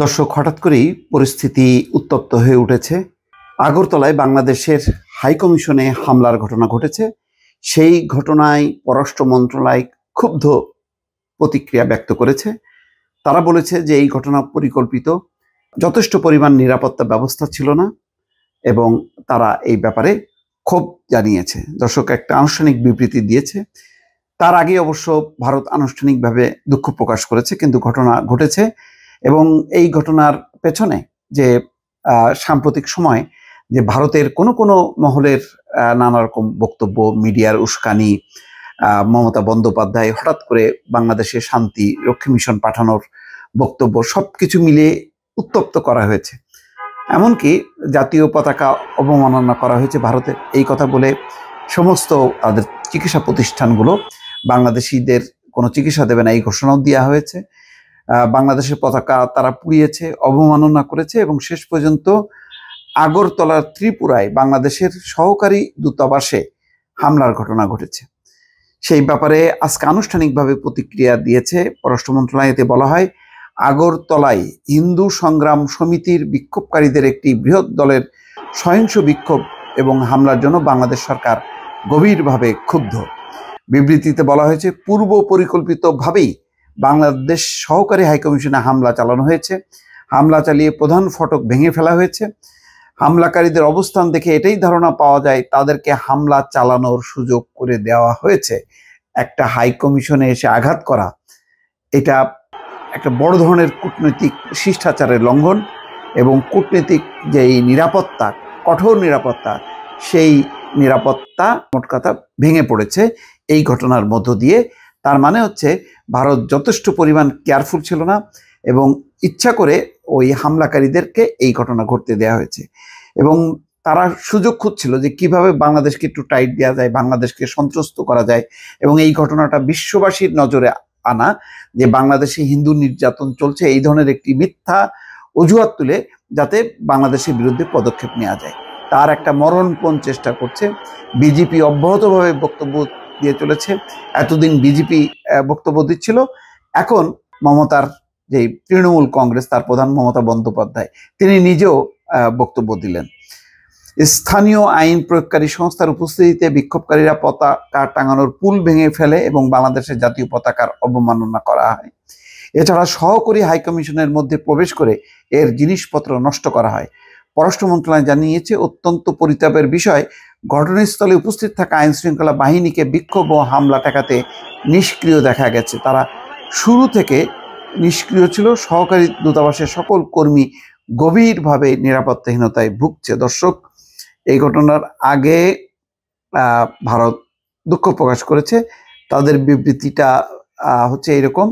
দর্শক, হঠাৎ করেই পরিস্থিতি উত্তপ্ত হয়ে উঠেছে। আগরতলায় বাংলাদেশের হাই কমিশনে হামলার ঘটনা ঘটেছে। সেই ঘটনায় পররাষ্ট্র মন্ত্রণালয় ক্ষুব্ধ প্রতিক্রিয়া ব্যক্ত করেছে। তারা বলেছে যে এই ঘটনা পরিকল্পিত, যথেষ্ট পরিমাণ নিরাপত্তা ব্যবস্থা ছিল না এবং তারা এই ব্যাপারে ক্ষোভ জানিয়েছে। দর্শক, একটা আনুষ্ঠানিক বিবৃতি দিয়েছে। তার আগে অবশ্য ভারত আনুষ্ঠানিকভাবে দুঃখ প্রকাশ করেছে, কিন্তু ঘটনা ঘটেছে এবং এই ঘটনার পেছনে যে সাম্প্রতিক সময় যে ভারতের কোনো কোনো মহলের নানা রকম বক্তব্য, মিডিয়ার উস্কানি, মমতা বন্দ্যোপাধ্যায় হঠাৎ করে বাংলাদেশে শান্তি রক্ষী মিশন পাঠানোর বক্তব্য, সবকিছু মিলিয়ে উত্তপ্ত করা হয়েছে। এমনকি জাতীয় পতাকা অবমাননা করা হয়েছে ভারতের, এই কথা বলে সমস্ত তাদের চিকিৎসা প্রতিষ্ঠানগুলো বাংলাদেশিদের কোনো চিকিৎসা দেবে না এই ঘোষণাও দেওয়া হয়েছে। বাংলাদেশের পতাকা তারা পুড়িয়েছে, অবমাননা করেছে এবং শেষ পর্যন্ত আগরতলার ত্রিপুরায় বাংলাদেশের সহকারী দূতাবাসে হামলার ঘটনা ঘটেছে। সেই ব্যাপারে আজকে আনুষ্ঠানিকভাবে প্রতিক্রিয়া দিয়েছে পররাষ্ট্র মন্ত্রণালয়তে। বলা হয়, আগরতলায় হিন্দু সংগ্রাম সমিতির বিক্ষোভকারীদের একটি বৃহৎ দলের সহিংস বিক্ষোভ এবং হামলার জন্য বাংলাদেশ সরকার গভীরভাবে ক্ষুব্ধ। বিবৃতিতে বলা হয়েছে, পূর্ব পরিকল্পিতভাবেই বাংলাদেশ সহকারী হাইকমিশনে হামলা চালানো হয়েছে। হামলা চালিয়ে প্রধান ফটক ভেঙে ফেলা হয়েছে। হামলাকারীদের অবস্থান দেখে এটাই ধারণা পাওয়া যায় তাদেরকে হামলা চালানোর সুযোগ করে দেওয়া হয়েছে। একটা হাইকমিশনে এসে আঘাত করা, এটা একটা বড় ধরনের কূটনৈতিক শিষ্টাচারের লঙ্ঘন এবং কূটনৈতিক যেই নিরাপত্তা, কঠোর নিরাপত্তা, সেই নিরাপত্তা মোট কথা ভেঙে পড়েছে এই ঘটনার মধ্য দিয়ে। তার মানে হচ্ছে ভারত যথেষ্ট পরিমাণ কেয়ারফুল ছিল না এবং ইচ্ছা করে ওই হামলাকারীদেরকে এই ঘটনা ঘটতে দেওয়া হয়েছে এবং তারা সুযোগ খুঁজছিল যে কিভাবে বাংলাদেশকে একটু টাইট দেওয়া যায়, বাংলাদেশকে সন্ত্রস্ত করা যায় এবং এই ঘটনাটা বিশ্ববাসীর নজরে আনা যে বাংলাদেশে হিন্দু নির্যাতন চলছে, এই ধরনের একটি মিথ্যা অজুহাত তুলে যাতে বাংলাদেশের বিরুদ্ধে পদক্ষেপ নেওয়া যায়, তার একটা মরণপণ চেষ্টা করছে। বিজেপি অব্যাহতভাবে বক্তব্য দিয়ে চলেছে। এতদিন বিজেপি বক্তব্য দিচ্ছিল, এখন মমতার যে তৃণমূল কংগ্রেস, তার প্রধান মমতা বন্দ্যোপাধ্যায়, তিনি নিজেও বক্তব্য দিলেন। স্থানীয় আইন প্রয়োগকারী সংস্থার উপস্থিতিতে বিক্ষোভকারীরা পতাকা টাঙানোর পুল ভেঙে ফেলে এবং বাংলাদেশের জাতীয় পতাকার অবমাননা করা হয়। এছাড়া সহকারী হাইকমিশনের মধ্যে প্রবেশ করে এর জিনিসপত্র নষ্ট করা হয়। পররাষ্ট্র মন্ত্রণালয় জানিয়েছে, অত্যন্ত পরিতাপের বিষয়, ঘটনাস্থলে উপস্থিত থাকা আইন শৃঙ্খলা বাহিনীকে বিক্ষোভ ও হামলা ঠেকাতে নিষ্ক্রিয় দেখা গেছে। তারা শুরু থেকে নিষ্ক্রিয় ছিল। সহকারী দূতাবাসের সকল কর্মী গভীরভাবে নিরাপত্তাহীনতায় ভুগছে। দর্শক, এই ঘটনার আগে ভারত দুঃখ প্রকাশ করেছে। তাদের বিবৃতিটা হচ্ছে এরকম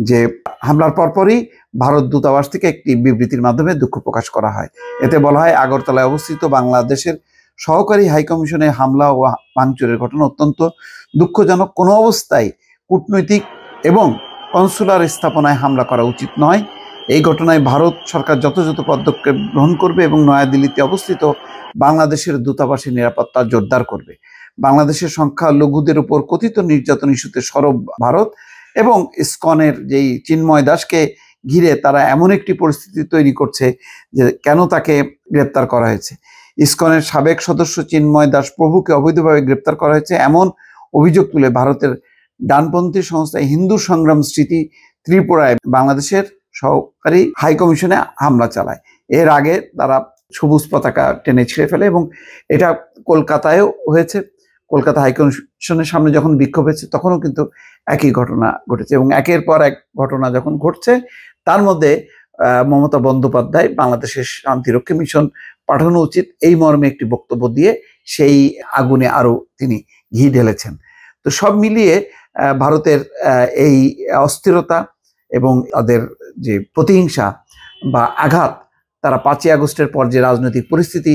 যে হামলার পরপরই ভারত দূতাবাস থেকে একটি বিবৃতির মাধ্যমে দুঃখ প্রকাশ করা হয়। এতে বলা হয়, আগরতলায় অবস্থিত বাংলাদেশের সহকারী হাইকমিশনে হামলা ও ভাঙচুরের ঘটনা অত্যন্ত দুঃখজনক। কোনো অবস্থায় কূটনৈতিক এবং কনসুলার স্থাপনায় হামলা করা উচিত নয়। এই ঘটনায় ভারত সরকার যথাযথ পদক্ষেপ গ্রহণ করবে এবং নয়াদিল্লিতে অবস্থিত বাংলাদেশের দূতাবাসের নিরাপত্তা জোরদার করবে। বাংলাদেশের সংখ্যালঘুদের উপর কথিত নির্যাতন ইস্যুতে সরব ভারত এবং ইসকনের যেই চিন্ময় দাসকে ঘিরে তারা এমন একটি পরিস্থিতি তৈরি করছে যে কেন তাকে গ্রেপ্তার করা হয়েছে। ইসকনের সাবেক সদস্য চিন্ময় দাস প্রভুকে অবৈধভাবে গ্রেপ্তার করা হয়েছে এমন অভিযোগ তুলে ভারতের ডানপন্থী সংস্থা হিন্দু সংগ্রাম স্মৃতি ত্রিপুরায় বাংলাদেশের সহকারী হাইকমিশনে হামলা চালায়। এর আগে তারা সবুজ পতাকা টেনে ছিঁড়ে ফেলে এবং এটা কলকাতায়ও হয়েছে। কলকাতা হাইকমিশনের সামনে যখন বিক্ষোভ হয়েছে তখনও কিন্তু একই ঘটনা ঘটেছে এবং একের পর এক ঘটনা যখন ঘটছে, তার মধ্যে মমতা বন্দ্যোপাধ্যায় বাংলাদেশের শান্তিরক্ষী মিশন পাঠানো উচিত এই মর্মে একটি বক্তব্য দিয়ে সেই আগুনে আরো তিনি ঘি ঢেলেছেন। তো সব মিলিয়ে ভারতের এই অস্থিরতা এবং তাদের যে প্রতিহিংসা বা আঘাত, তারা 5ই আগস্টের পর যে রাজনৈতিক পরিস্থিতি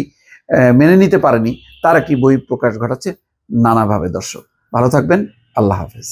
মেনে নিতে পারেনি, তার একটি বহিঃপ্রকাশ ঘটাচ্ছে নানাভাবে। দর্শক, ভালো থাকবেন। আল্লাহ হাফেজ।